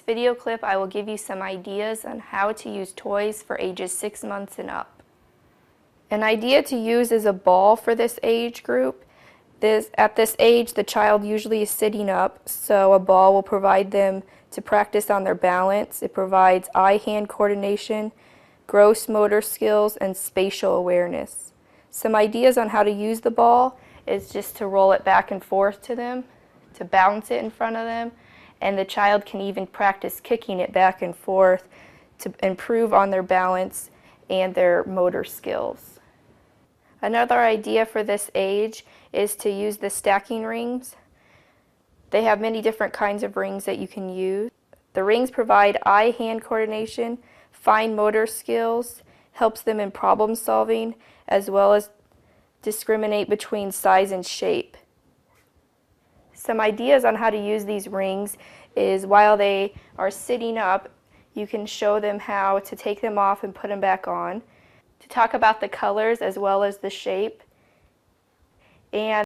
video clip, I will give you some ideas on how to use toys for ages 6 months and up. An idea to use is a ball for this age group. At this age, the child usually is sitting up, so a ball will provide them to practice on their balance. It provides eye-hand coordination, gross motor skills, and spatial awareness. Some ideas on how to use the ball is just to roll it back and forth to them, to bounce it in front of them, and the child can even practice kicking it back and forth to improve on their balance and their motor skills. Another idea for this age is to use the stacking rings. They have many different kinds of rings that you can use. The rings provide eye-hand coordination, fine motor skills, helps them in problem solving, as well as discriminate between size and shape. Some ideas on how to use these rings is while they are sitting up, you can show them how to take them off and put them back on, to talk about the colors as well as the shape, and